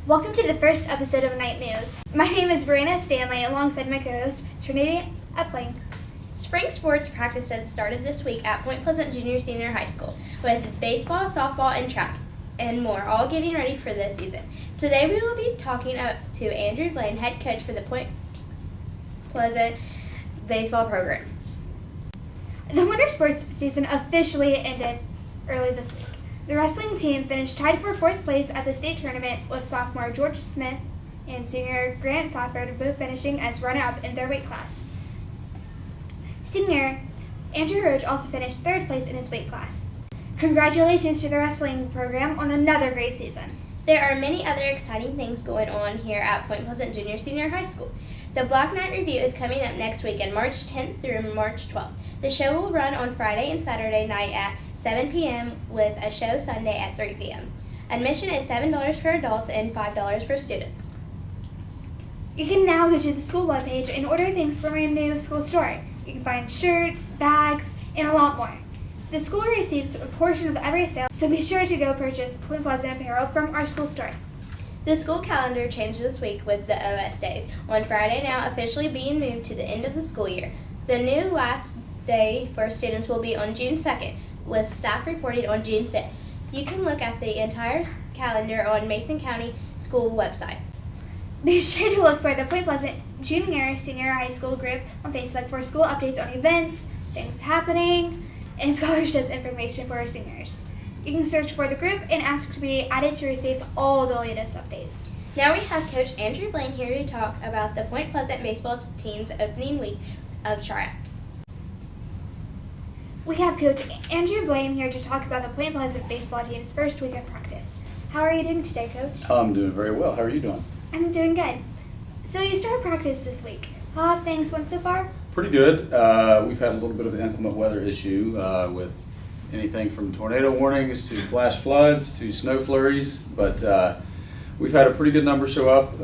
Welcome to the first episode of Night News. My name is Brianna Stanley alongside my co-host, Trinity Epling. Spring sports practices started this week at Point Pleasant Junior-Senior High School with baseball, softball, and track, and more, all getting ready for this season. Today we will be talking to Andrew Blaine, head coach for the Point Pleasant baseball program. The winter sports season officially ended early this week. The wrestling team finished tied for fourth place at the state tournament with sophomore George Smith and senior Grant Safford both finishing as runner-up in their weight class. Senior Andrew Roach also finished third place in his weight class. Congratulations to the wrestling program on another great season. There are many other exciting things going on here at Point Pleasant Junior-Senior High School. The Black Knight Review is coming up next weekend, March 10th through March 12th. The show will run on Friday and Saturday night at 7 p.m. with a show Sunday at 3 p.m. Admission is $7 for adults and $5 for students. You can now go to the school webpage and order things from our new school store. You can find shirts, bags, and a lot more. The school receives a portion of every sale, so be sure to go purchase Point Pleasant apparel from our school store. The school calendar changed this week with the OS days, on Friday now officially being moved to the end of the school year. The new last day for students will be on June 2nd, with staff reporting on June 5th. You can look at the entire calendar on Mason County School website. Be sure to look for the Point Pleasant Junior-Senior High School group on Facebook for school updates on events, things happening, and scholarship information for our seniors. You can search for the group and ask to be added to receive all the latest updates. Now we have Coach Andrew Blaine here to talk about the Point Pleasant baseball team's opening week of tryouts. We have Coach Andrew Blaine here to talk about the Point Pleasant baseball team's first week of practice. How are you doing today, Coach? I'm doing very well. How are you doing? I'm doing good. So you started practice this week. How have things went so far? Pretty good. We've had a little bit of an inclement weather issue with anything from tornado warnings to flash floods to snow flurries, but we've had a pretty good number show up.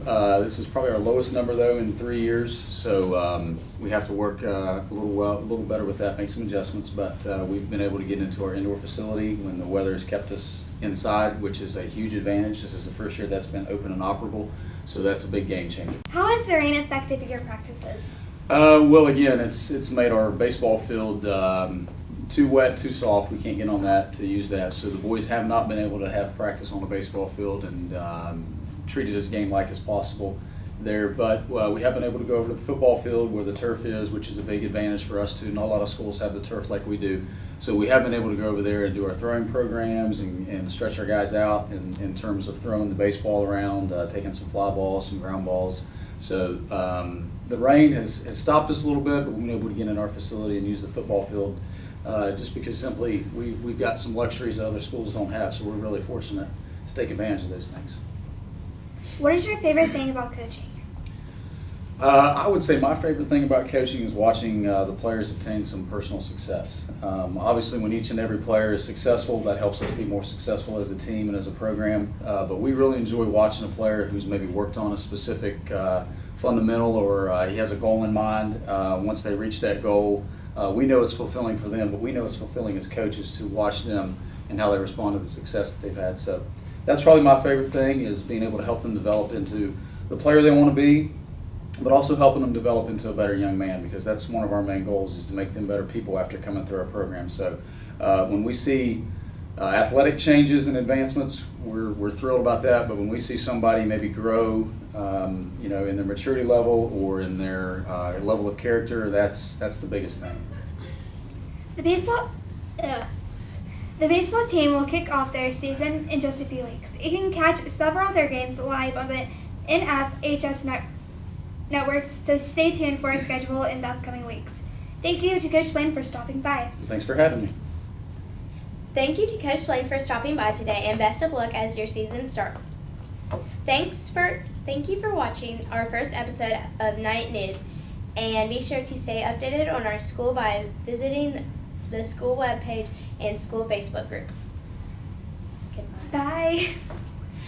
This is probably our lowest number though in 3 years, so we have to work a little better with that, make some adjustments. But we've been able to get into our indoor facility when the weather has kept us inside, which is a huge advantage. This is the first year that's been open and operable, so that's a big game changer. How has the rain affected your practices? Well, again, it's made our baseball field too wet, too soft. We can't get on that to use that. So the boys have not been able to have practice on the baseball field and treat it as game-like as possible there. But we have been able to go over to the football field where the turf is, which is a big advantage for us too. Not a lot of schools have the turf like we do. So we have been able to go over there and do our throwing programs and stretch our guys out in terms of throwing the baseball around, taking some fly balls, some ground balls. So the rain has stopped us a little bit, but we've been able to get in our facility and use the football field just because simply we've got some luxuries that other schools don't have, so we're really fortunate to take advantage of those things. What is your favorite thing about coaching? I would say my favorite thing about coaching is watching the players obtain some personal success. Obviously, when each and every player is successful, that helps us be more successful as a team and as a program. But we really enjoy watching a player who's maybe worked on a specific fundamental or he has a goal in mind. Once they reach that goal, we know it's fulfilling for them, but we know it's fulfilling as coaches to watch them and how they respond to the success that they've had. So that's probably my favorite thing, is being able to help them develop into the player they want to be, but also helping them develop into a better young man, because that's one of our main goals, is to make them better people after coming through our program. So when we see athletic changes and advancements, we're thrilled about that. But when we see somebody maybe grow, in their maturity level or in their level of character, that's the biggest thing. The baseball team will kick off their season in just a few weeks. You can catch several of their games live on the NFHS network, so stay tuned for our schedule in the upcoming weeks. Thank you to Coach Blaine for stopping by. Thanks for having me. Thank you to Coach Blaine for stopping by today, and best of luck as your season starts. Thank you for watching our first episode of Night News, and be sure to stay updated on our school by visiting the school webpage and school Facebook group. Goodbye. Bye.